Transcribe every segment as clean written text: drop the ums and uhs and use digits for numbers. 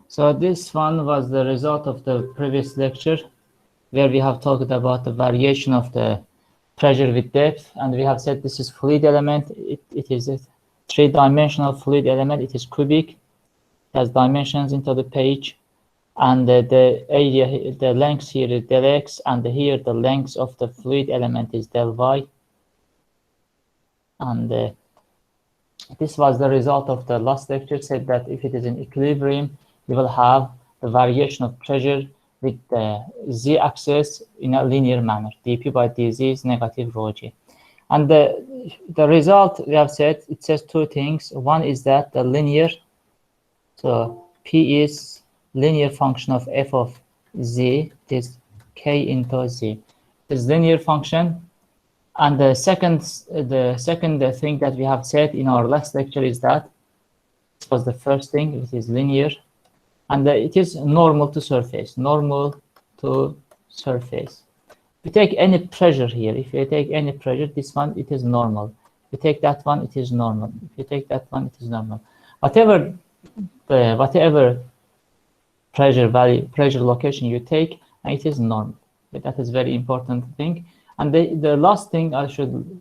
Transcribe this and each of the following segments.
So this one was the result of the previous lecture, where we have talked about the variation of the pressure with depth, and we have said this is fluid element. It is a three-dimensional fluid element. It is cubic, it has dimensions into the page, and the area, the length here is del x, and here the length of the fluid element is del y. And this was the result of the last lecture, said that if it is in equilibrium, you will have the variation of pressure with the z-axis in a linear manner. dp by dz is negative rho g. And the result we have said, it says two things. One is that the linear, so p is linear function of f of z, it is k into z. It's linear function. And the second thing that we have said in our last lecture is that this was the first thing, it is linear, and it is normal to surface, normal to surface. If you take any pressure here, if you take any pressure, this one, it is normal. If you take that one, it is normal. If you take that one, it is normal. Whatever pressure value, pressure location you take, it is normal. But that is very important thing. And the last thing I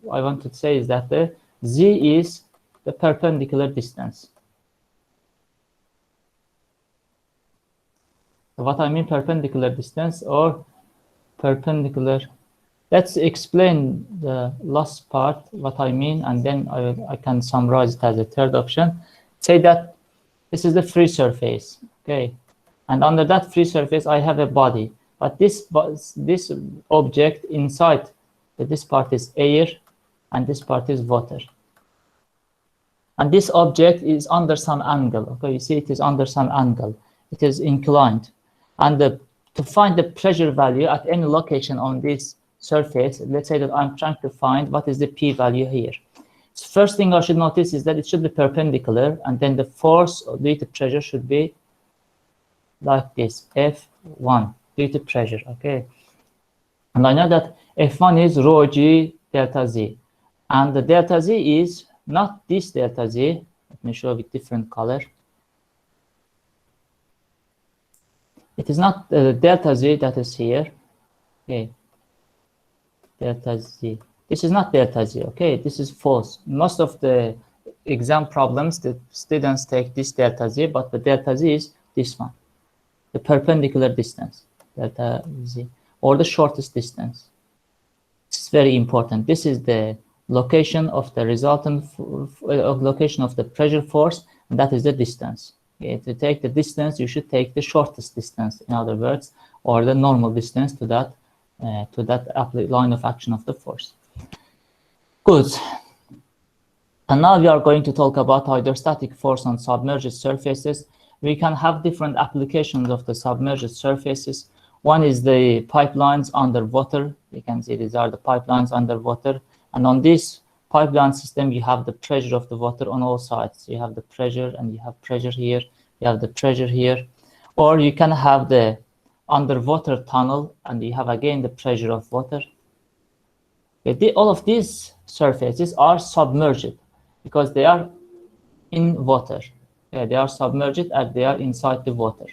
want to say is that the z is the perpendicular distance. So what I mean perpendicular distance or perpendicular, let's explain the last part, what I mean, and then I can summarize it as a third option. Say that this is the free surface, okay? And under that free surface, I have a body. But this object inside, this part is air, and this part is water. And this object is under some angle. Okay, you see it is under some angle. It is inclined. And to find the pressure value at any location on this surface, let's say that I'm trying to find what is the p value here. So first thing I should notice is that it should be perpendicular, and then the force due to pressure should be like this, F1. Due to pressure, okay? And I know that F1 is rho g delta z. And the delta z is not this delta z. Let me show with different color. It is not delta z that is here. Okay. Delta z. This is not delta z, okay? This is false. Most of the exam problems, the students take this delta z, but the delta z is this one, the perpendicular distance. Delta z, or the shortest distance. It's very important. This is the location of the resultant location of the pressure force, and that is the distance. Okay, to take the distance, you should take the shortest distance, in other words, or the normal distance to that line of action of the force. Good. And now we are going to talk about hydrostatic force on submerged surfaces. We can have different applications of the submerged surfaces. One is the pipelines underwater. You can see these are the pipelines underwater. And on this pipeline system, you have the pressure of the water on all sides. You have the pressure, and you have pressure here. You have the pressure here. Or you can have the underwater tunnel, and you have again the pressure of water. Okay, all of these surfaces are submerged because they are in water. Okay, they are submerged as they are inside the water.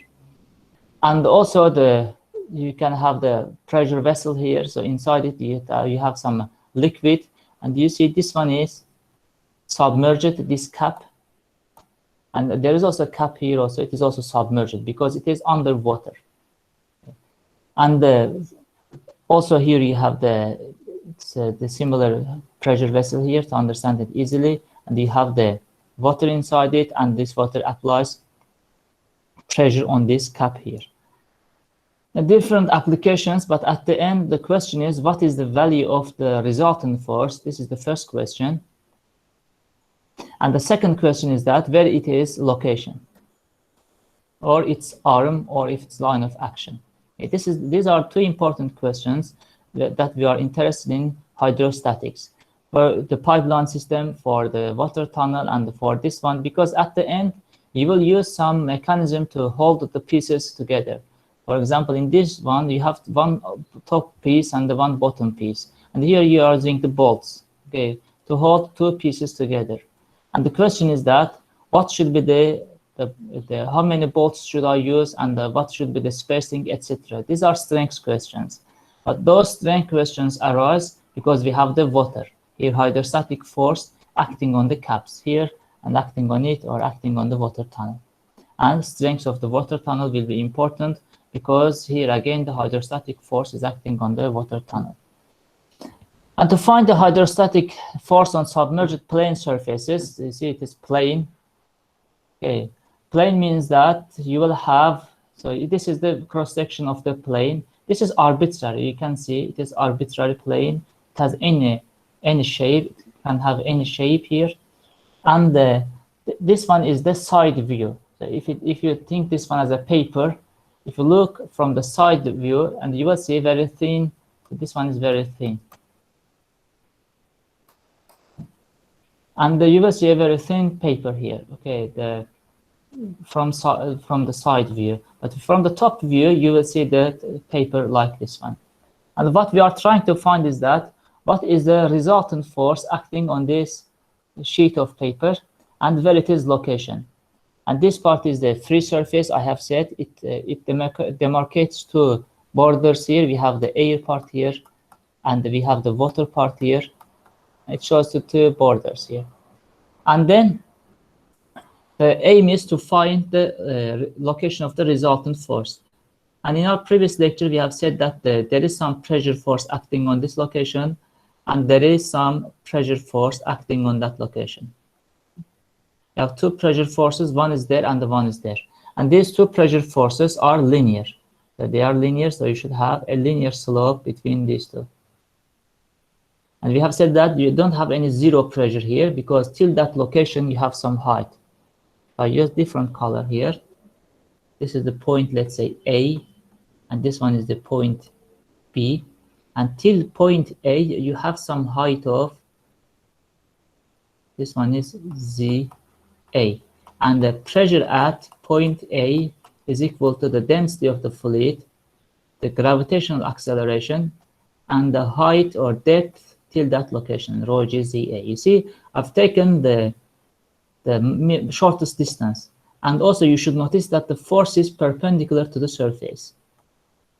And also you can have the pressure vessel here. So inside it, you have some liquid. And you see this one is submerged, this cap. And there is also a cap here also. It is also submerged because it is underwater. And also here you have the similar pressure vessel here to understand it easily. And you have the water inside it, and this water applies pressure on this cap here. Different applications, but at the end, the question is, what is the value of the resultant force? This is the first question. And the second question is that where it is location, or its arm, or if its line of action. Okay, these are two important questions that we are interested in hydrostatics. For the pipeline system, for the water tunnel, and for this one, because at the end, you will use some mechanism to hold the pieces together. For example, in this one, you have one top piece and the one bottom piece. And here you are using the bolts, okay, to hold two pieces together. And the question is that, what should be the how many bolts should I use, and what should be the spacing, etc. These are strength questions. But those strength questions arise because we have the water. Here, hydrostatic force acting on the caps here and acting on it or acting on the water tunnel. And strength of the water tunnel will be important because here again the hydrostatic force is acting on the water tunnel. And to find the hydrostatic force on submerged plane surfaces, you see it is plane. Okay, plane means that you will have, so this is the cross section of the plane. This is arbitrary. You can see it is arbitrary plane. It has any shape. It can have any shape here. And this one is the side view. So if you think this one as a paper, if you look from the side view, and you will see very thin. This one is very thin. And you will see a very thin paper here. Okay, from the side view, but from the top view, you will see the paper like this one. And what we are trying to find is that what is the resultant force acting on this sheet of paper and where it is location. And this part is the free surface. I have said it demarcates two borders here. We have the air part here, and we have the water part here. It shows the two borders here. And then the aim is to find the location of the resultant force. And in our previous lecture, we have said that there is some pressure force acting on this location, and there is some pressure force acting on that location. You have two pressure forces, one is there and the one is there. And these two pressure forces are linear. So they are linear, so you should have a linear slope between these two. And we have said that you don't have any zero pressure here because till that location you have some height. I use different color here. This is the point, let's say A, and this one is the point B. Until point A, you have some height of, this one is ZA. And the pressure at point A is equal to the density of the fluid, the gravitational acceleration, and the height or depth till that location, rho g ZA. You see, I've taken the shortest distance. And also you should notice that the force is perpendicular to the surface.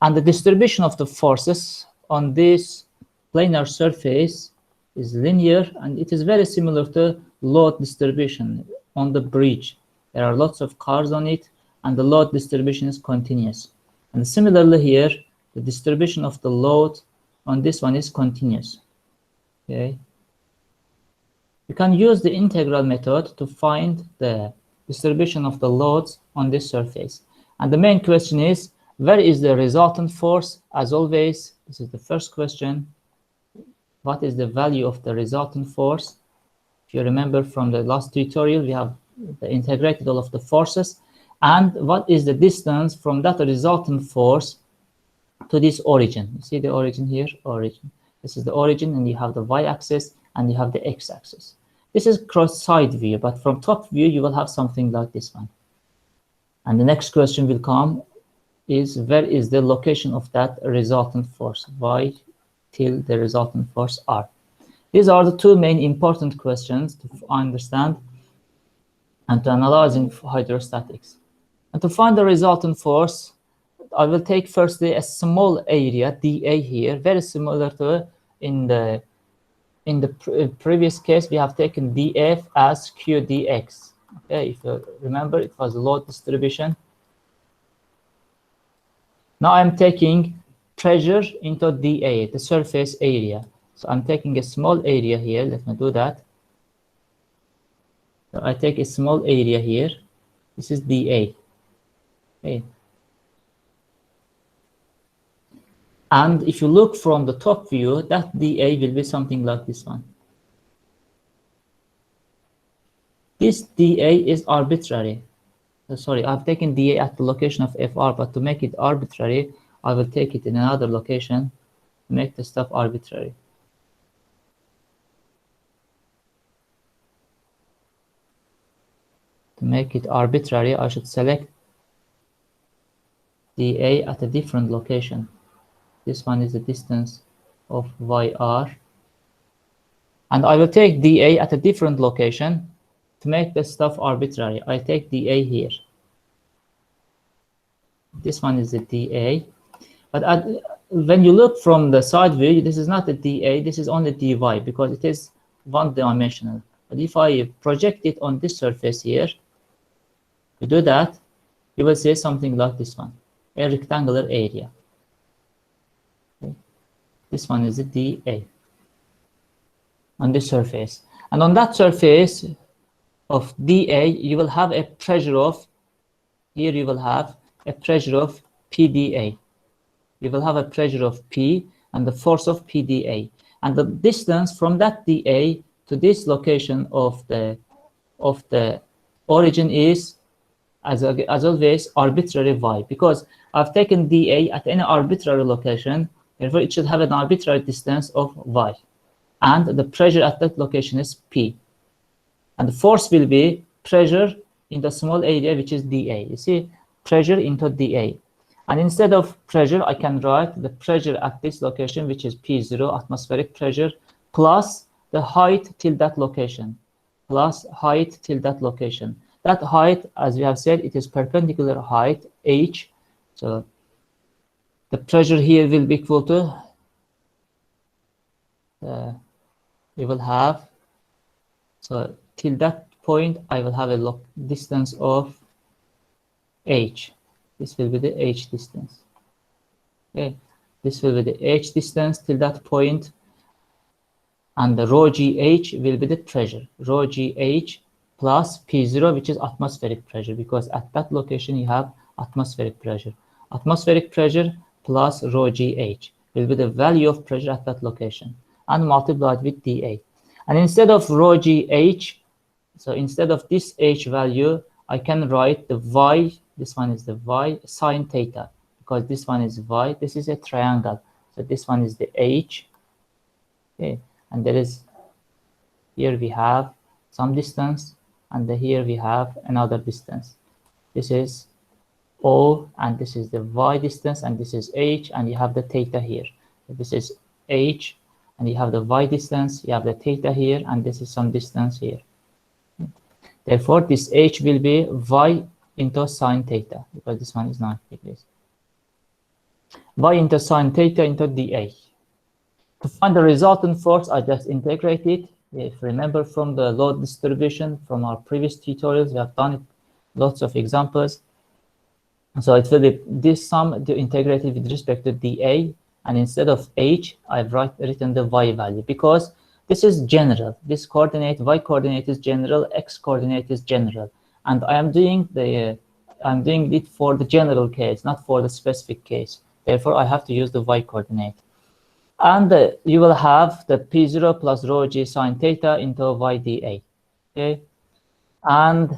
And the distribution of the forces on this planar surface is linear, and it is very similar to load distribution on the bridge. There are lots of cars on it, and the load distribution is continuous. And similarly here, the distribution of the load on this one is continuous. Okay. You can use the integral method to find the distribution of the loads on this surface. And the main question is, where is the resultant force? As always, this is the first question. What is the value of the resultant force? If you remember from the last tutorial, we have integrated all of the forces. And what is the distance from that resultant force to this origin? You see the origin here, origin. This is the origin, and you have the y-axis, and you have the x-axis. This is cross-side view, but from top view, you will have something like this one. And the next question will come is, where is the location of that resultant force, y till the resultant force r? These are the two main important questions to understand and to analyze in hydrostatics. And to find the resultant force, I will take firstly a small area, dA here, very similar to in the previous case, we have taken dF as q dx. Okay, if you remember, it was load distribution. Now I'm taking pressure into dA, the surface area. So I'm taking a small area here. Let me do that. So I take a small area here. This is dA. Okay. And if you look from the top view, that dA will be something like this one. This dA is arbitrary. Sorry, I've taken dA at the location of FR, but to make it arbitrary, I will take it in another location to make the stuff arbitrary. To make it arbitrary, I should select dA at a different location. This one is the distance of YR. And I will take dA at a different location. to make the stuff arbitrary, I take dA here. This one is the dA. But when you look from the side view, this is not the dA, this is only dy because it is one-dimensional. But if I project it on this surface here, to do that, you will see something like this one, a rectangular area. Okay. This one is the dA on this surface. And on that surface of dA, you will have a pressure of, here you will have a pressure of PdA. You will have a pressure of P and the force of PdA. And the distance from that dA to this location of the origin is, as always, arbitrary y, because I've taken dA at any arbitrary location, therefore it should have an arbitrary distance of y. And the pressure at that location is P. And the force will be pressure in the small area, which is dA. You see, pressure into dA. And instead of pressure, I can write the pressure at this location, which is P0, atmospheric pressure, plus the height till that location, plus height till that location. That height, as we have said, it is perpendicular height, h. So the pressure here will be equal to, we will have, so till that point, I will have a distance of h. This will be the h distance. Okay, this will be the h distance till that point, and the rho gh will be the pressure. Rho gh plus P0, which is atmospheric pressure, because at that location you have atmospheric pressure. Atmospheric pressure plus rho gh will be the value of pressure at that location, and multiplied with dA. And instead of rho gh, so instead of this h value, I can write the y. This one is the y sine theta, because this one is y. This is a triangle, so this one is the h. Okay, and there is, here we have some distance, and here we have another distance. This is O, and this is the y distance, and this is h, and you have the theta here. So this is h, and you have the y distance, you have the theta here, and this is some distance here. Therefore, this h will be y into sine theta, because this one is 90 degrees. Y into sine theta into dA. To find the resultant force, I just integrate it. If you remember from the load distribution from our previous tutorials, we have done it, lots of examples. So it will be this sum to integrate it with respect to dA, and instead of h, I've written the y value, because this is general. This coordinate, y coordinate is general, x coordinate is general, and I'm doing it for the general case, not for the specific case. Therefore, I have to use the y coordinate. And you will have the P0 plus rho g sine theta into y dA. Okay, and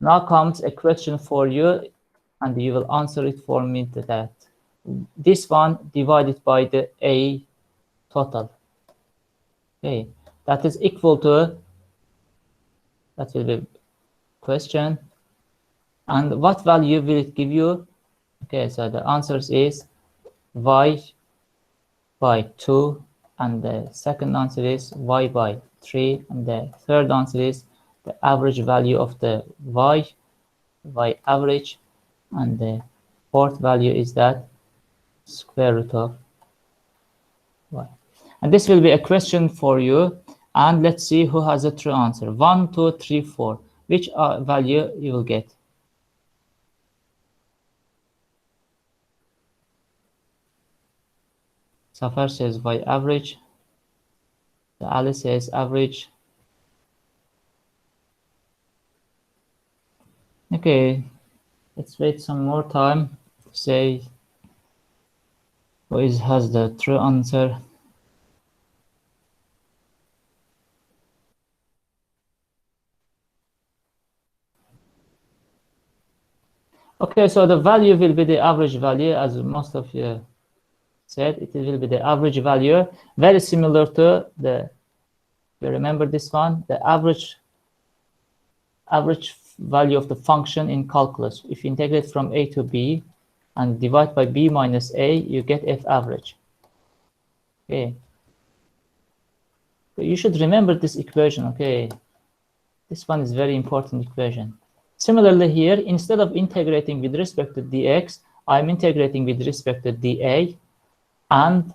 now comes a question for you, and you will answer it for me to that. This one divided by the A total. Okay, that is equal to, that will be question. And what value will it give you? Okay, so the answer is y by 2, and the second answer is y by 3, and the third answer is the average value of the y average, and the fourth value is that square root of y. And this will be a question for you, and let's see who has a true answer. 1, 2, 3, 4. Which value you will get? Safar says y average. Alice says average. Okay, let's wait some more time to say who has the true answer. Okay, so the value will be the average value, as most of you said. It will be the average value, very similar to the, you remember this one, the average value of the function in calculus. If you integrate from a to b and divide by b minus a, you get f average. Okay, so you should remember this equation. Okay, This one is very important equation. Similarly here, instead of integrating with respect to dx, I'm integrating with respect to dA, and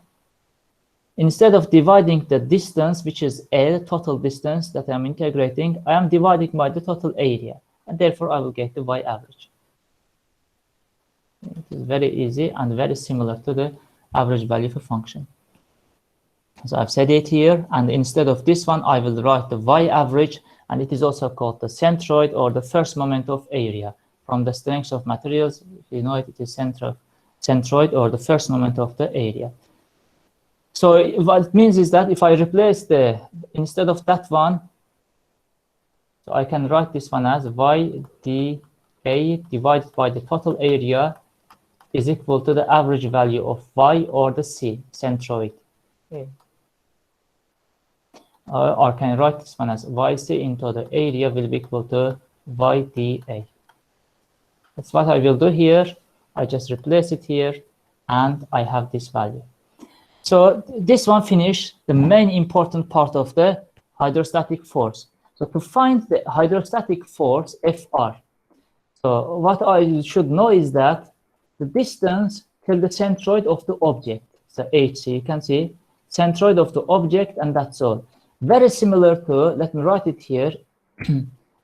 instead of dividing the distance, which is A, the total distance that I'm integrating, I am dividing by the total area, and therefore I will get the y average. It is very easy and very similar to the average value of a function. So I've said it here, and instead of this one, I will write the y average, and it is also called the centroid, or the first moment of area. From the strength of materials, if you know it, it is centroid, or the first moment of the area. So what it means is that if I replace instead of that one, so I can write this one as y dA divided by the total area is equal to the average value of y, or the C, centroid. Okay. Or can I write this one as yc into the area will be equal to yda. That's what I will do here. I just replace it here, and I have this value. So this one finished the main important part of the hydrostatic force. So to find the hydrostatic force, Fr, so what I should know is that the distance till the centroid of the object, so hc, you can see, centroid of the object, and that's all. Very similar to, let me write it here,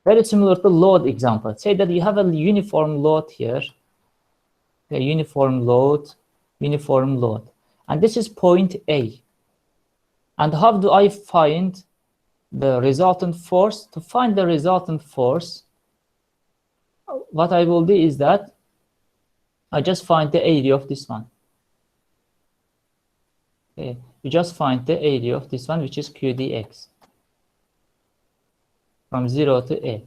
very similar to load example. Say that you have a uniform load here, a uniform load. And this is point A. And how do I find the resultant force? To find the resultant force, what I will do is that I just find the area of this one. Okay, you just find the area of this one, which is qdx, from 0 to L.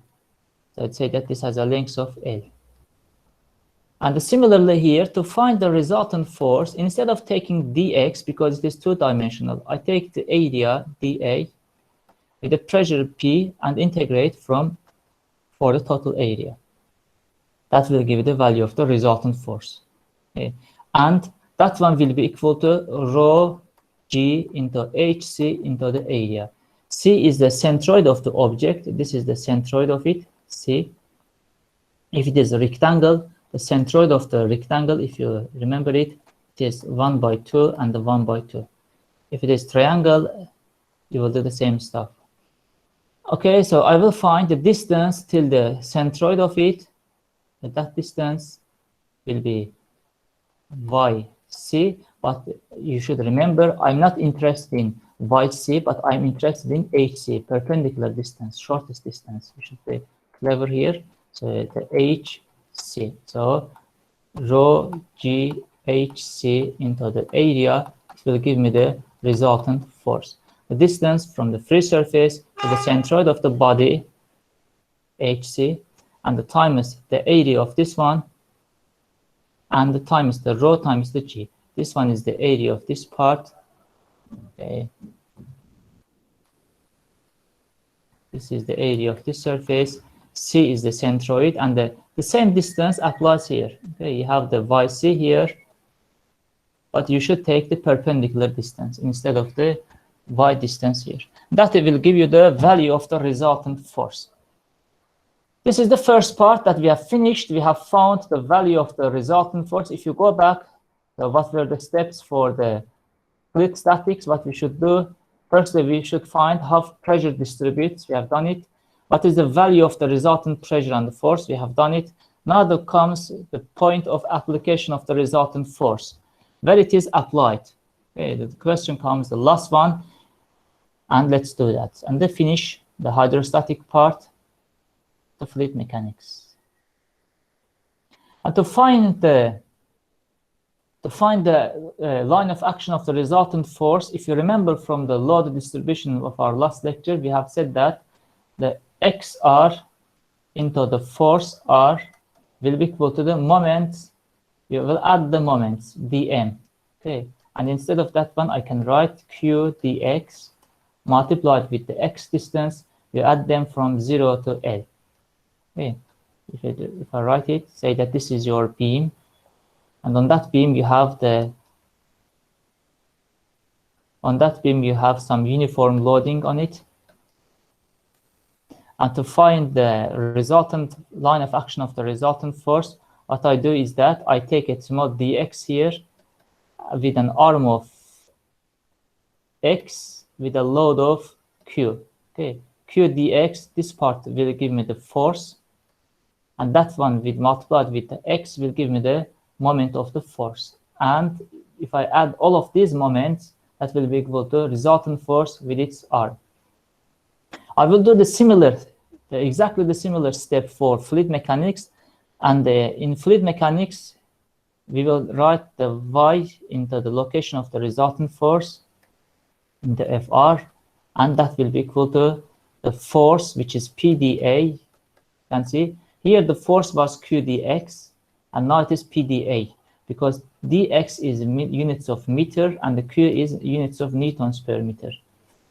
So I'd say that this has a length of L. And similarly here, to find the resultant force, instead of taking dx, because it is two-dimensional, I take the area dA with the pressure P and integrate for the total area. That will give you the value of the resultant force. Okay. And that one will be equal to rho g into hc into the area. C is the centroid of the object. This is the centroid of it, C. If it is a rectangle, the centroid of the rectangle, if you remember it, it is 1 by 2 and the 1 by 2. If it is triangle, you will do the same stuff. Okay, so I will find the distance till the centroid of it. That distance will be yc, but you should remember, I'm not interested in yc, but I'm interested in hc, perpendicular distance, shortest distance. We should be clever here. So the hc, so rho g hc into the area will give me the resultant force. The distance from the free surface to the centroid of the body, hc, and the times the area of this one, and the times the rho times the g. This one is the area of this part. Okay. This is the area of this surface. C is the centroid, and the same distance applies here. Okay, you have the yc here, but you should take the perpendicular distance instead of the y distance here. That will give you the value of the resultant force. This is the first part that we have finished. We have found the value of the resultant force. If you go back, so what were the steps for the fluid statics? What we should do? Firstly, we should find how pressure distributes. We have done it. What is the value of the resultant pressure and the force? We have done it. Now there comes the point of application of the resultant force, where it is applied. Okay, the question comes, the last one, and let's do that. And then finish the hydrostatic part, the fluid mechanics. And to find the line of action of the resultant force, if you remember from the load distribution of our last lecture, we have said that the xr into the force r will be equal to the moments. You will add the moments dm. Okay, and instead of that one, I can write q dx multiplied with the x distance. You add them from 0 to L. Okay, if I write it, say that this is your beam, and on that beam you have some uniform loading on it. And to find the resultant line of action of the resultant force, what I do is that I take a small dx here with an arm of x with a load of q. Okay, q dx, this part will give me the force, and that one with multiplied with the x will give me the moment of the force. And if I add all of these moments, that will be equal to resultant force with its arm. I will do exactly the similar step for fluid mechanics, and in fluid mechanics, we will write the y into the location of the resultant force in the FR, and that will be equal to the force, which is PdA. You can see here the force was QdX, and now it is PdA, because dx is units of meter and the q is units of newtons per meter.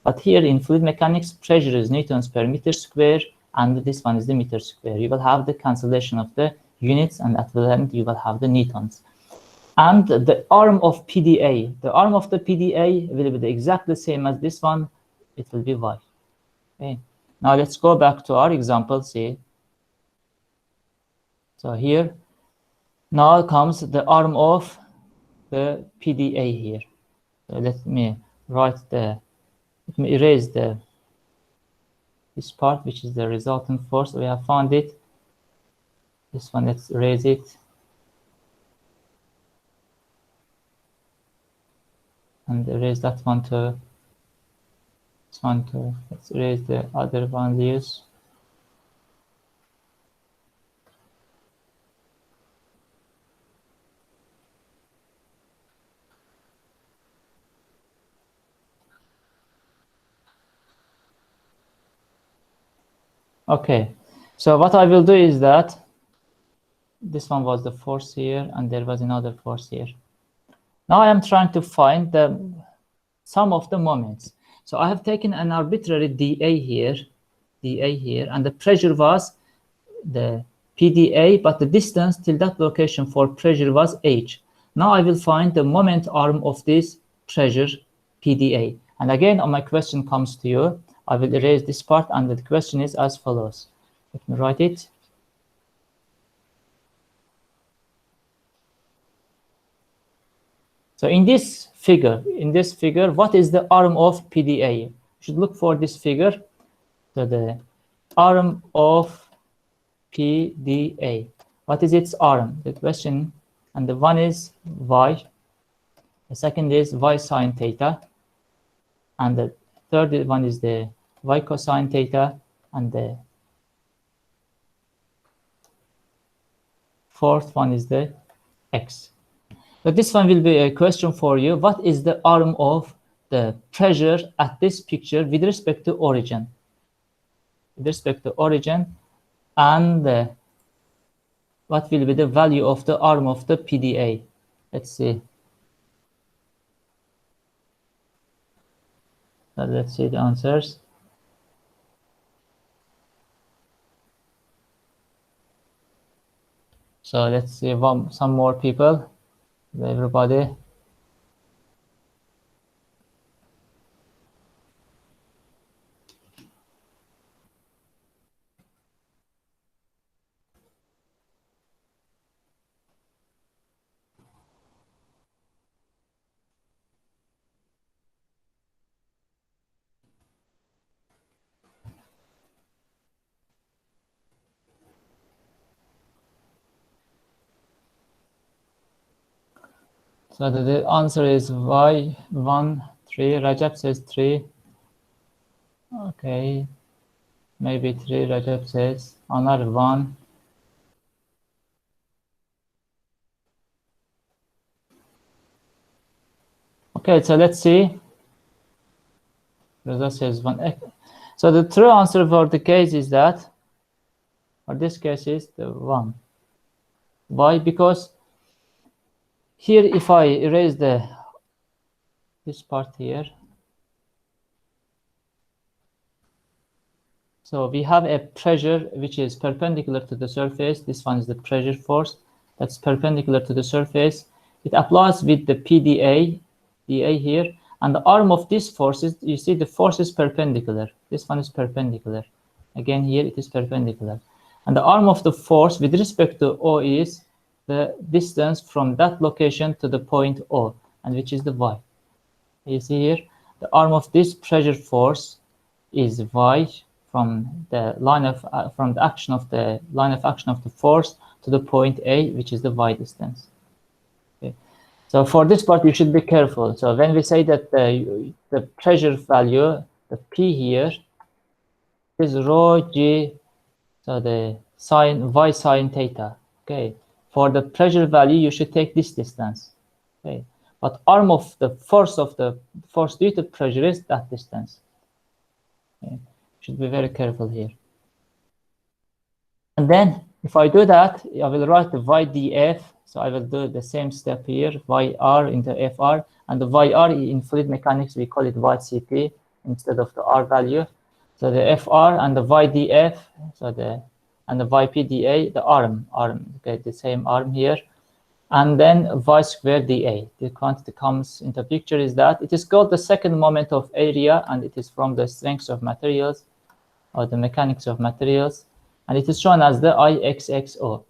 But here in fluid mechanics, pressure is newtons per meter square, and this one is the meter square. You will have the cancellation of the units, and at the end you will have the newtons. And the arm of PdA, the arm of the PdA will be exactly the same as this one. It will be y. Okay. Now let's go back to our example. See. So here, now comes the arm of the PdA here. So let me erase this part, which is the resultant force. We have found it. This one, let's erase it. And erase that one too. This one too. Let's erase the other values. Okay, so what I will do is that this one was the force here, and there was another force here. Now I am trying to find the sum of the moments. So I have taken an arbitrary dA here, and the pressure was the PdA, but the distance till that location for pressure was h. Now I will find the moment arm of this pressure PdA. And again, my question comes to you. I will erase this part, and the question is as follows. Let me write it. So in this figure, what is the arm of PdA? You should look for this figure. So the arm of PdA. What is its arm? The question, and the one is y. The second is y sine theta, and the third one is the y cosine theta, and the fourth one is the x. So this one will be a question for you. What is the arm of the pressure at this picture with respect to origin? With respect to origin, and what will be the value of the arm of the PdA? Let's see. So let's see the answers. So let's see some more people. Everybody. So the answer is y 1 3. Rajab says 3. Okay, maybe 3. Rajab says another 1. Okay, so let's see. Reza says 1. So the true answer for the case is that, or this case is the 1. Why? Because here, if I erase this part here, so we have a pressure which is perpendicular to the surface. This one is the pressure force that's perpendicular to the surface. It applies with the PdA here, and the arm of this force is, you see, the force is perpendicular. This one is perpendicular. Again, here it is perpendicular. And the arm of the force with respect to O is the distance from that location to the point O, and which is the Y. You see here, the arm of this pressure force is Y from the line of from the action of the line of action of the force to the point A, which is the Y distance. Okay. So for this part, you should be careful. So when we say that the pressure value, the P here, is rho G, so the sine Y sine theta. Okay. For the pressure value, you should take this distance. Okay. But arm of the force due to pressure is that distance. Okay. Should be very careful here. And then if I do that, I will write the YdF. So I will do the same step here, YR into FR. And the YR in fluid mechanics, we call it YCP instead of the R value. So the FR and the YdF, and the YPdA, the arm, okay, the same arm here. And then Y squared dA. The quantity comes into picture is that it is called the second moment of area, and it is from the strengths of materials or the mechanics of materials, and it is shown as the IXXO.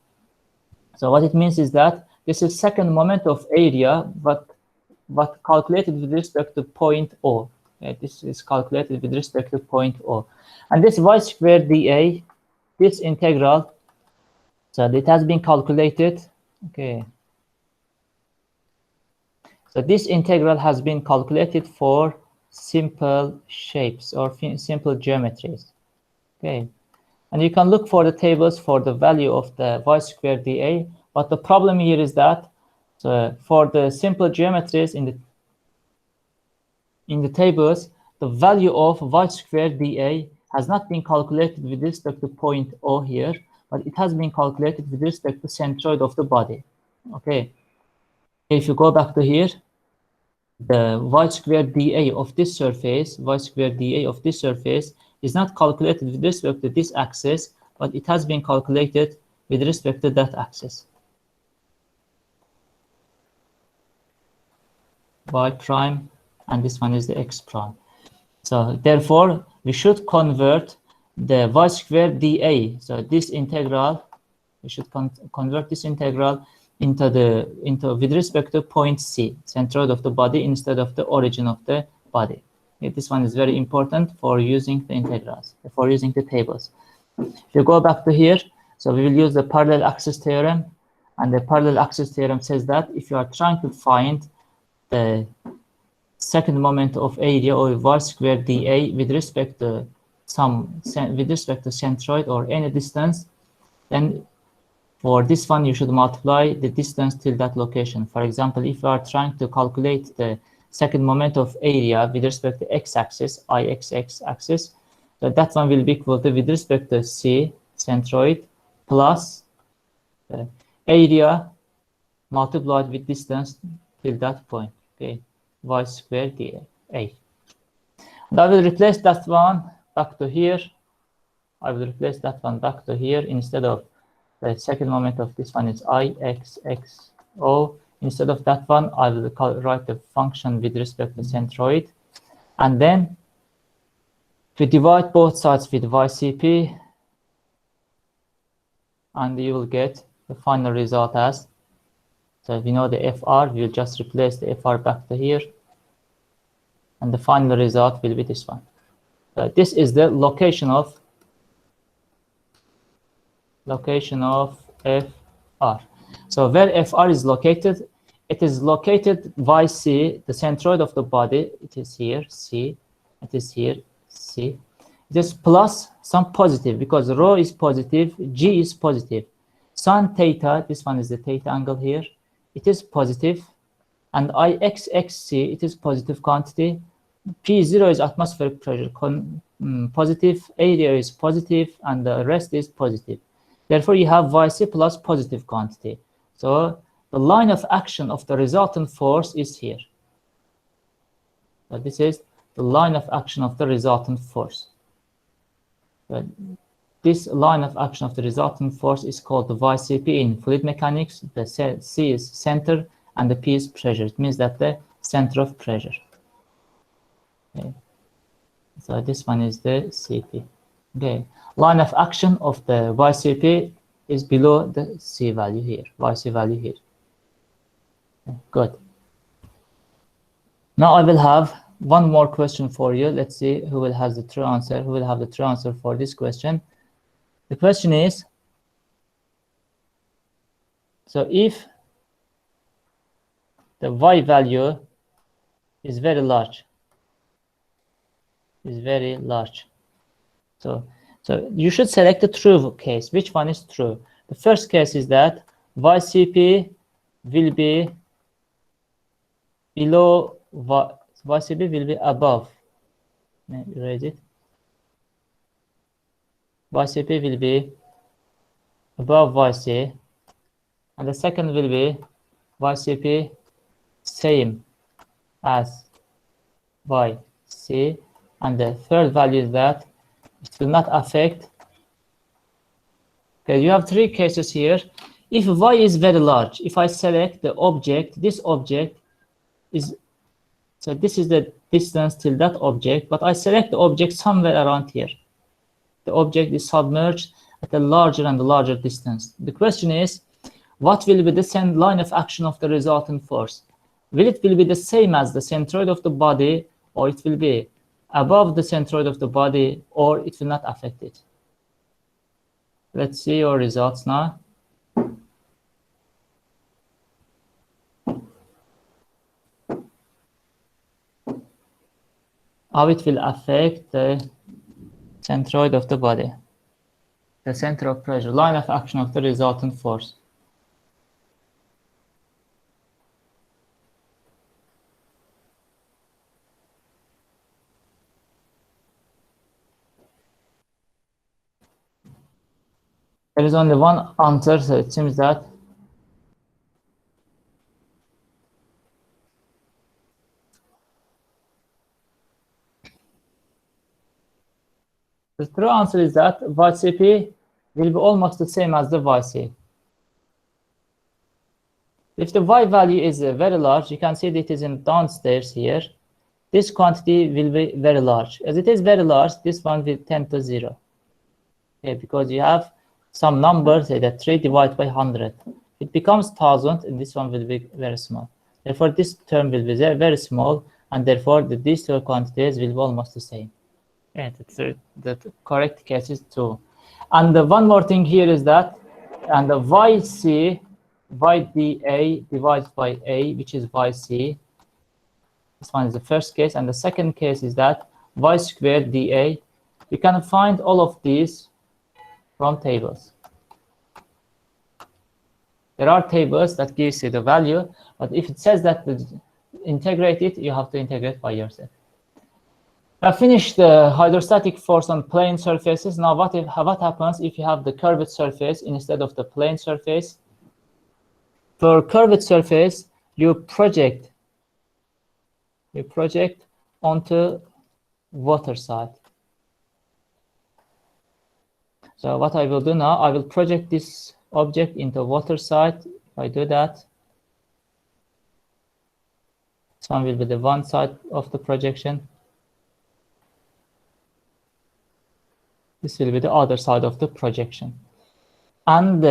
So what it means is that this is second moment of area, but calculated with respect to point O. Okay, this is calculated with respect to point O, and this Y squared dA, this integral, so it has been calculated. Okay. So this integral has been calculated for simple shapes or simple geometries. Okay, and you can look for the tables for the value of the Y squared dA. But the problem here is that for the simple geometries in the tables, the value of Y squared dA has not been calculated with respect to point O here, but it has been calculated with respect to centroid of the body. Okay. If you go back to here, the Y squared dA of this surface, is not calculated with respect to this axis, but it has been calculated with respect to that axis. Y prime, and this one is the X prime. So therefore, we should convert the Y squared dA. So this integral, we should convert this integral into with respect to point C, centroid of the body, instead of the origin of the body. Okay, this one is very important for using the integrals, for using the tables. If you go back to here, so we will use the parallel axis theorem, and the parallel axis theorem says that if you are trying to find the second moment of area or Y squared dA with respect to centroid or any distance, then for this one, you should multiply the distance till that location. For example, if you are trying to calculate the second moment of area with respect to x-axis, IXX axis, so that one will be equal to, with respect to C, centroid, plus the area multiplied with distance till that point, okay, Y squared dA. And I will replace that one back to here. Instead of the second moment of this one is IXXO. Instead of that one, I will write the function with respect to centroid. And then we divide both sides with YCP, and you will get the final result as, so we know the FR, we'll just replace the FR back to here, and the final result will be this one. So this is the location of FR. So where FR is located, it is located YC, the centroid of the body. It is here, C. It is here, C. It is plus some positive, because rho is positive, G is positive. Sin theta, this one is the theta angle here, it is positive. And IXXC, it is positive quantity. P0 is atmospheric pressure, positive. Area is positive, and the rest is positive. Therefore, you have YC plus positive quantity. So the line of action of the resultant force is here. So this is the line of action of the resultant force. But this line of action of the resultant force is called the YCP in fluid mechanics. The C is center, and the P is pressure. It means that the center of pressure. Okay. So this one is the CP. Okay, line of action of the YCP is below the C value here, YC value here. Okay, good. Now I will have one more question for you. Let's see who will have the true answer. Who will have the true answer for this question? The question is, so if the Y value is very large, so you should select the true case. Which one is true? The first case is that YCP will be below, YCP will be above. Erase it. YCP will be above YC, and the second will be YCP same as YC, and the third value is that it will not affect. Okay, you have three cases here. If Y is very large, if I select the object, this object is, so this is the distance till that object, but I select the object somewhere around here. The object is submerged at a larger and larger distance. The question is, what will be the same line of action of the resultant force? Will it be the same as the centroid of the body, or it will be above the centroid of the body, or it will not affect it? Let's see your results now. How it will affect the centroid of the body, the center of pressure, line of action of the resultant force. There is only one answer, so it seems that the true answer is that YCP will be almost the same as the YC. If the Y value is very large, you can see that it is in downstairs here. This quantity will be very large. As it is very large, this one will tend to 0. Okay, because you have some number, say that 3 divided by 100. It becomes 1000, and this one will be very small. Therefore, this term will be very small, and therefore these two quantities will be almost the same. Yeah, the correct case is 2. And one more thing here is that, and the YC, YdA divided by A, which is YC. This one is the first case, and the second case is that Y squared dA. You can find all of these from tables. There are tables that gives you the value, but if it says that to integrate it, you have to integrate by yourself. I finished the hydrostatic force on plane surfaces. Now what happens if you have the curved surface instead of the plane surface? For curved surface, you project onto water side. So what I will do now, I will project this object into water side. If I do that, this one will be the one side of the projection. This will be the other side of the projection. And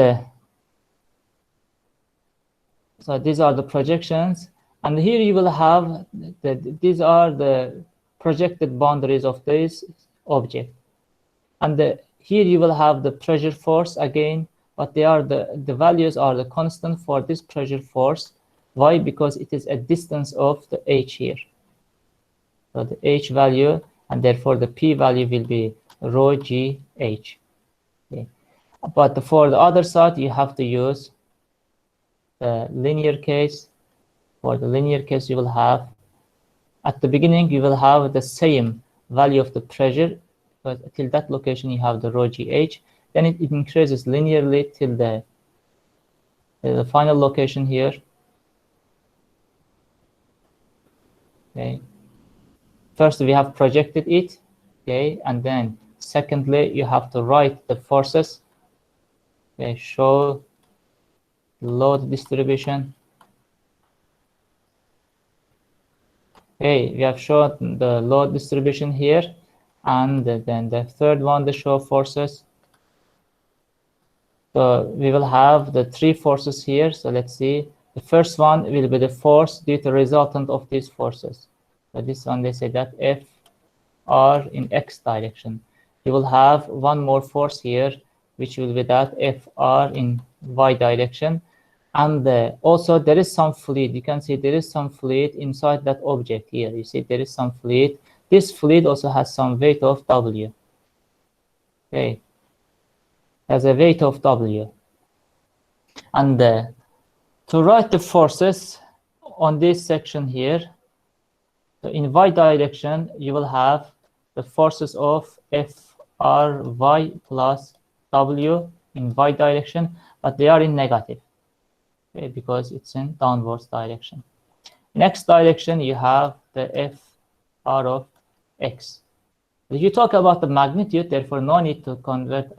so these are the projections. And here you will have, these are the projected boundaries of this object. And here you will have the pressure force again, but they are the values are the constant for this pressure force. Why? Because it is a distance of the h here. So the h value, and therefore the p value will be rho g h. Okay. But for the other side, you have to use the linear case. For the linear case, you will have, at the beginning, you will have the same value of the pressure, but till that location you have the rho gh. Then it increases linearly till the final location here. Okay. First, we have projected it. Okay, and then secondly, you have to write the forces. Okay, show load distribution. Okay, we have shown the load distribution here, and then the third one, the show forces. So we will have the three forces here. So let's see. The first one will be the force due to resultant of these forces. So this one, they say that F R in X direction. You will have one more force here, which will be that F R in Y direction. And also there is some fluid. You can see there is some fluid inside that object here. You see there is some fluid. This fluid also has some weight of W. Okay. Has a weight of W. And to write the forces on this section here, so in Y direction, you will have the forces of Fry plus W in Y direction, but they are in negative, okay, because it's in downwards direction. In X direction, you have the Fr of X. If you talk about the magnitude, therefore no need to convert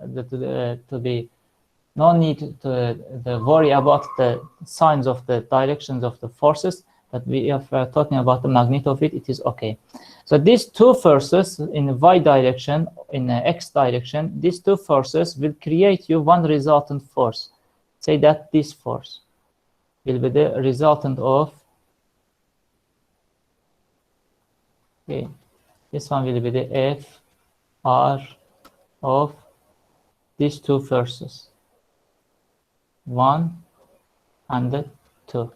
no need to worry about the signs of the directions of the forces, but if we are talking about the magnitude of it, it is okay. So these two forces in Y direction, in X direction, these two forces will create you one resultant force. Say that this force will be the resultant of, okay, this one will be the F R of these two forces, 1 and 2.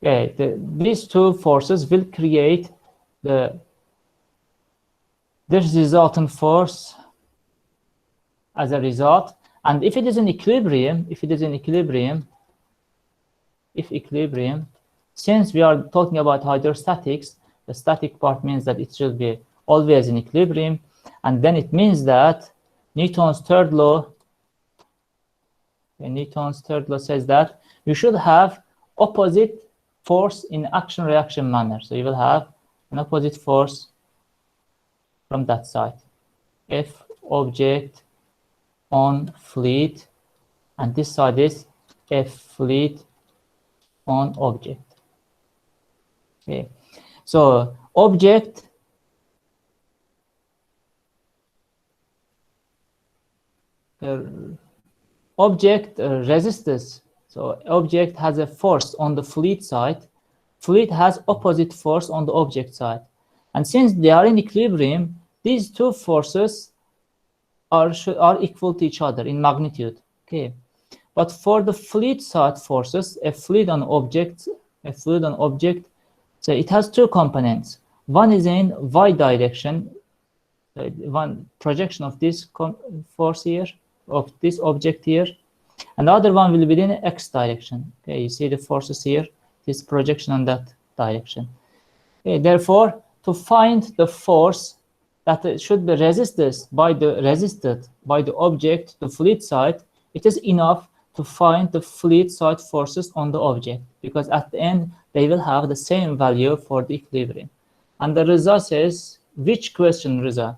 Okay, these two forces will create this resultant force as a result. And if it is in equilibrium, since we are talking about hydrostatics, the static part means that it should be always in equilibrium, and then it means that Newton's third law says that you should have opposite force in action-reaction manner. So you will have an opposite force from that side. F object on fluid, and this side is F fluid on object. Okay, so object resistance. So object has a force on the fluid side. Fluid has opposite force on the object side. And since they are in equilibrium, these two forces are equal to each other in magnitude. Okay. But for the fluid side forces, a fluid on object, so it has two components. One is in Y direction, one projection of this force here, of this object here. Another one will be in X direction. Okay, you see the forces here, this projection on that direction. Okay, therefore, to find the force that should be resisted by the object, the fluid side, it is enough to find the fluid side forces on the object, because at the end they will have the same value for the equilibrium. And the result is which question, Riza?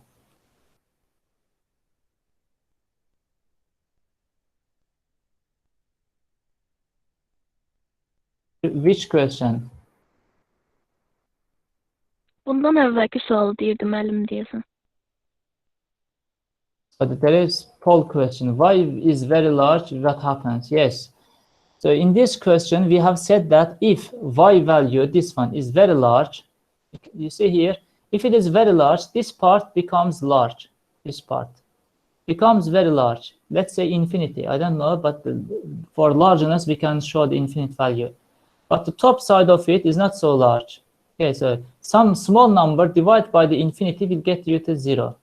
Which question? Bundan evvelki sualı deyirdi müəllim deyəsən. But there is poll question. Y is very large, what happens? Yes. So in this question, we have said that if Y value, this one, is very large, you see here, if it is very large, this part becomes large. This part becomes very large. Let's say infinity. I don't know, but for largeness, we can show the infinite value. But the top side of it is not so large. Okay, so some small number divided by the infinity will get you to 0.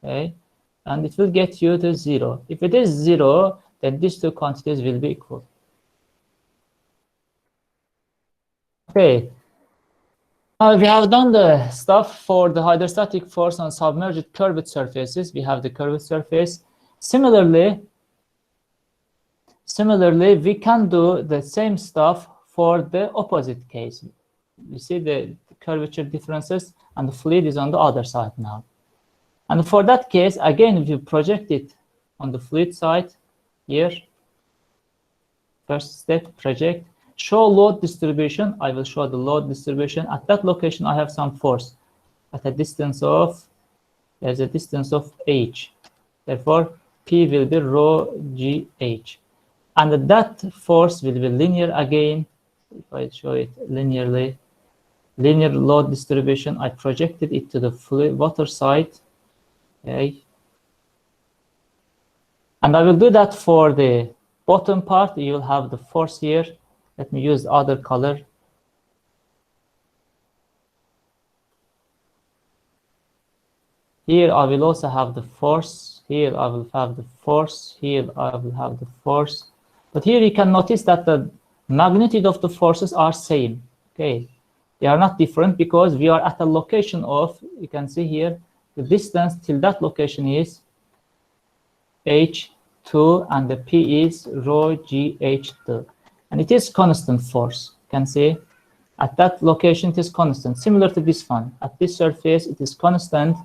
Okay, and it will get you to 0. If it is 0, then these two quantities will be equal. Okay, we have done the stuff for the hydrostatic force on submerged curved surfaces. We have the curved surface. Similarly, we can do the same stuff for the opposite case. You see the curvature differences, and the fluid is on the other side now. And for that case, again, if you project it on the fluid side here, first step, project, show load distribution. I will show the load distribution. At that location, I have some force. at a distance of, there's a distance of h. Therefore, P will be rho GH. And that force will be linear again. If I show it linearly, linear load distribution, I projected it to the water side. Okay. And I will do that for the bottom part. You will have the force here. Let me use other color. Here I will also have the force. Here I will have the force. Here I will have the force. But here you can notice that the magnitude of the forces are same. Okay, they are not different because we are at a location of, you can see here, the distance till that location is h2 and the P is rho GH2. And it is constant force. You can see at that location it is constant, similar to this one. At this surface it is constant.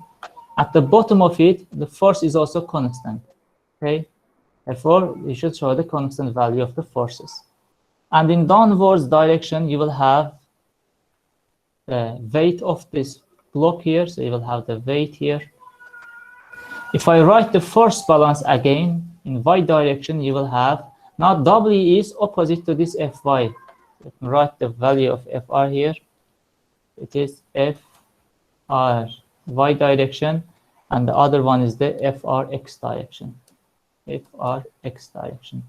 At the bottom of it, the force is also constant. Okay, therefore you should show the constant value of the forces. And in downwards direction, you will have the weight of this block here. So you will have the weight here. If I write the force balance again in y direction, you will have, now W is opposite to this Fy. Let me write the value of Fr here. It is Fr y direction, and the other one is the Frx direction. Frx direction.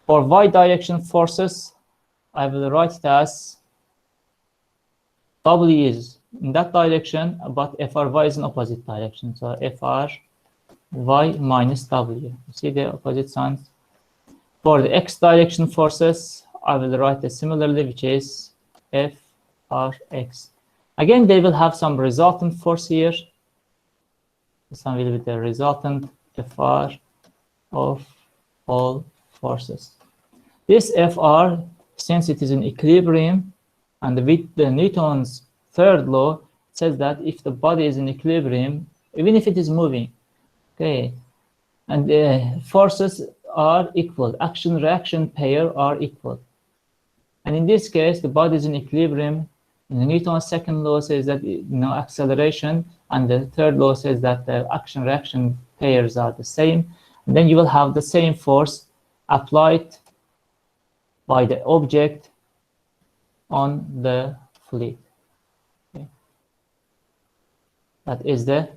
For y direction forces, I will write it as W is in that direction, but Fry is in opposite direction. So Fry minus W. You see the opposite signs? For the x direction forces, I will write it similarly, which is Frx. Again, they will have some resultant force here. This one will be the resultant Fr of all forces. This Fr, since it is in equilibrium, and with the Newton's third law, it says that if the body is in equilibrium, even if it is moving, okay, and the forces are equal, action-reaction pair are equal. And in this case, the body is in equilibrium. And the Newton's second law says that no acceleration, and the third law says that the action-reaction pairs are the same. And then you will have the same force applied by the object on the fluid. Okay. That is the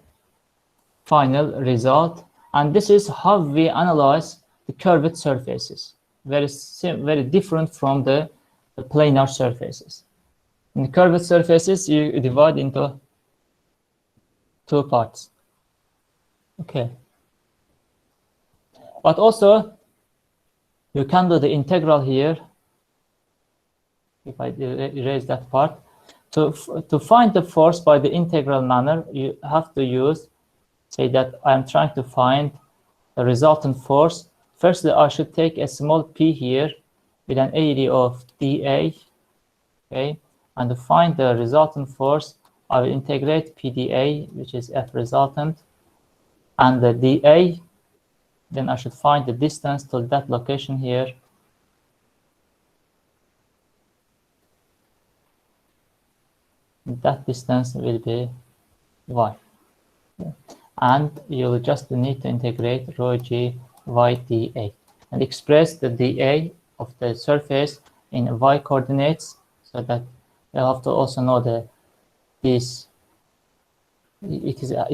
final result. And this is how we analyze the curved surfaces. Very different from the planar surfaces. In the curved surfaces, you divide into two parts. Okay. But also, you can do the integral here. If I erase that part. To find the force by the integral manner, you have to use, say that I'm trying to find the resultant force. Firstly, I should take a small p here with an area of dA. Okay. And to find the resultant force, I will integrate PdA, which is F resultant, and the dA. Then I should find the distance to that location here. That distance will be y. And you will just need to integrate rho g y dA and express the dA of the surface in y coordinates, so that you have to also know that it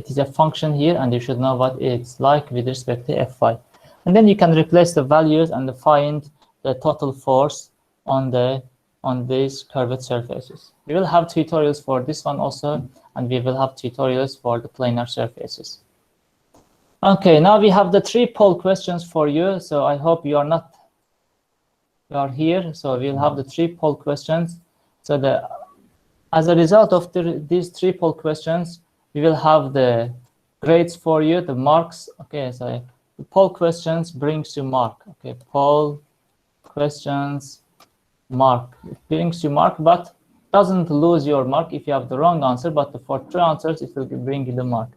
is a function here, and you should know what it's like with respect to Fy. And then you can replace the values and find the total force on these curved surfaces. We will have tutorials for this one also, and we will have tutorials for the planar surfaces. Okay, now we have the 3 poll questions for you. So I hope you are here. So we'll have the 3 poll questions. So as a result of these 3 poll questions, we will have the grades for you, the marks. Okay, so the poll questions brings you mark. Okay, poll questions mark. It brings you mark, but doesn't lose your mark if you have the wrong answer. But for 3 answers, it will bring you the mark.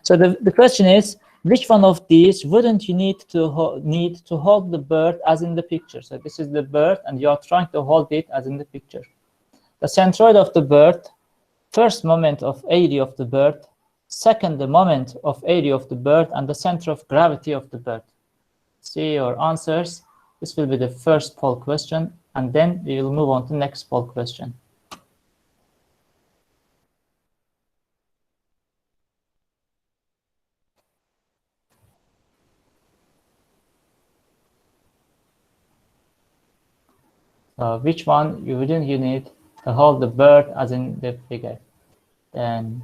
So the question is, which one of these wouldn't you need to hold the bird as in the picture? So this is the bird, and you are trying to hold it as in the picture. The centroid of the bird first moment of area of the bird, second the moment of area of the bird, and the center of gravity of the bird. See your answers. This will be the first poll question, and then we will move on to the next poll question. So which one you need to hold the bird as in the figure? Then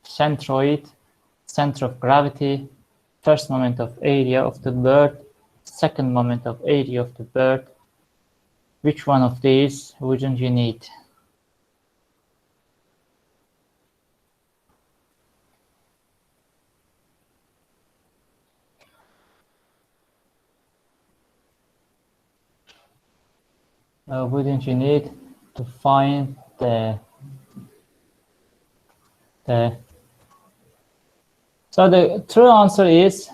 centroid, center of gravity, first moment of area of the bird, second moment of area of the bird. Which one of these wouldn't you need? Wouldn't you need to find the so the true answer is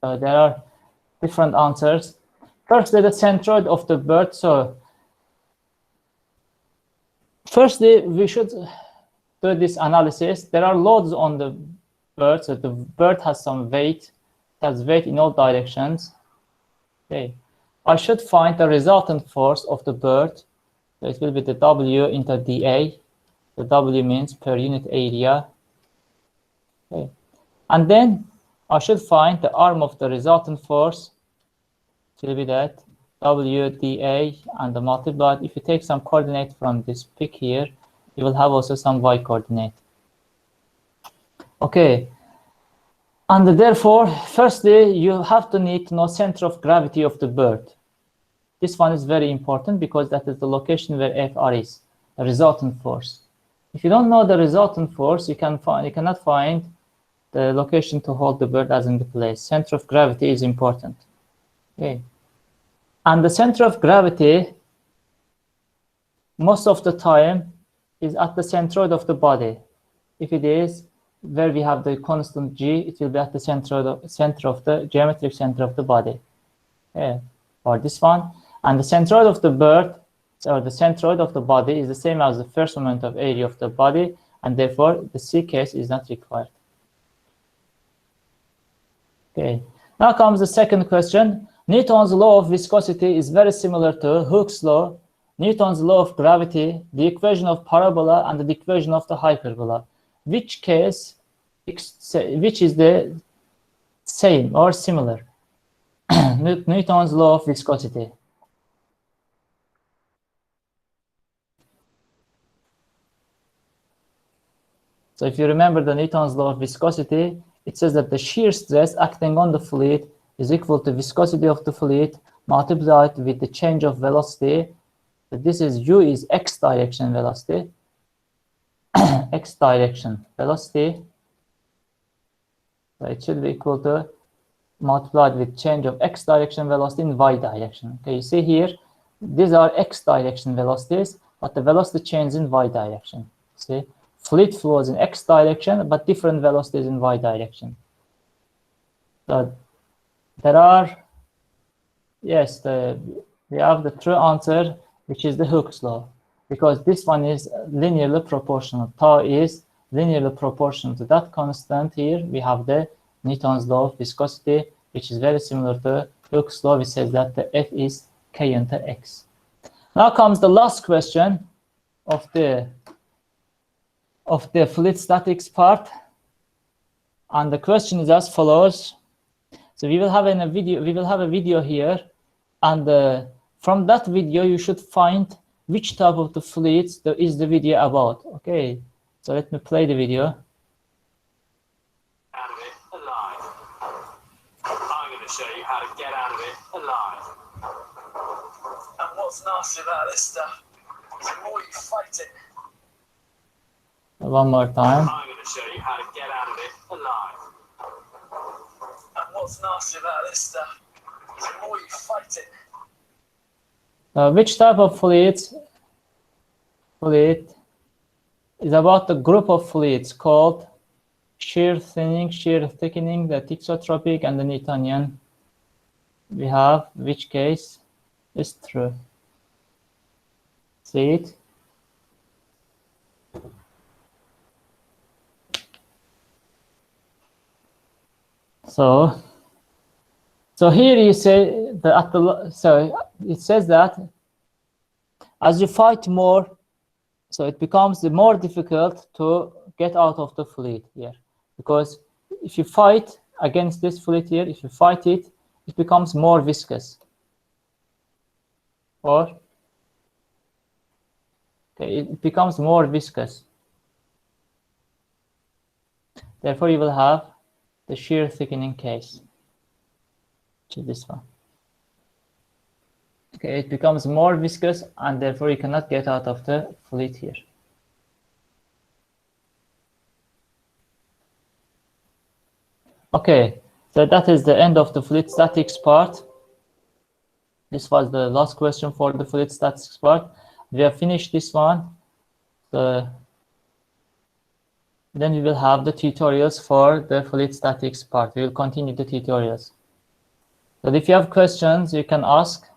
there are different answers. Firstly, the centroid of the bird. So firstly, we should do this analysis. There are loads on the bird, so the bird has some weight. It has weight in all directions. Okay, I should find the resultant force of the bird. So it will be the W into dA. The W means per unit area. Okay, and then I should find the arm of the resultant force. It will be that W dA and the multiplied. If you take some coordinate from this peak here, you will have also some y coordinate. Okay, and therefore, firstly, you have to need to know center of gravity of the bird. This one is very important because that is the location where Fr is, the resultant force. If you don't know the resultant force, you cannot find the location to hold the bird as in the place. Center of gravity is important. Okay, and the center of gravity most of the time is at the centroid of the body. If it is where we have the constant g, it will be at the center of the geometric center of the body. Okay, or this one. And the centroid of the bird, or the centroid of the body, is the same as the first moment of area of the body, and therefore the C case is not required. Okay, now comes the second question. Newton's law of viscosity is very similar to Hooke's law, Newton's law of gravity, the equation of parabola, and the equation of the hyperbola. Which is the same or similar? Newton's law of viscosity. So if you remember the Newton's law of viscosity, it says that the shear stress acting on the fluid is equal to viscosity of the fluid multiplied with the change of velocity. So this is U is x direction velocity, x direction velocity. So it should be equal to multiplied with change of x direction velocity in y direction. Okay, you see here, these are x direction velocities, but the velocity changes in y direction. See, fluid flows in x direction, but different velocities in y direction. So there are, yes, we have the true answer, which is the Hooke's law, because this one is linearly proportional. Tau is linearly proportional to that constant. Here we have the Newton's law of viscosity, which is very similar to Hooke's law, which says that the F is K into X. Now comes the last question of the fluid statics part, and the question is as follows. So we will have a video here, and from that video you should find which type of the fluids there is the video about. Okay, so let me play the video. Out of it alive. I'm going to show you how to get out of it alive. And what's nasty about this stuff is the more you fight it. One more time. I'm going to show you how to get out of it alive. And what's nasty about this stuff is the more you fight it. Which type of fluid is about the group of fluids called shear thinning, shear thickening, the thixotropic, and the Newtonian. We have which case is true. See it? So here you say that so it says that as you fight more, so it becomes more difficult to get out of the fluid here, because if you fight against this fluid here, if you fight it, it becomes more viscous. Or okay, it becomes more viscous. Therefore, you will have the shear thickening case, which is this one. Okay, it becomes more viscous, and therefore you cannot get out of the fluid here. Okay, so that is the end of the fluid statics part. This was the last question for the fluid statics part. We have finished this one. So then we will have the tutorials for the fluid statics part. We will continue the tutorials. But if you have questions, you can ask.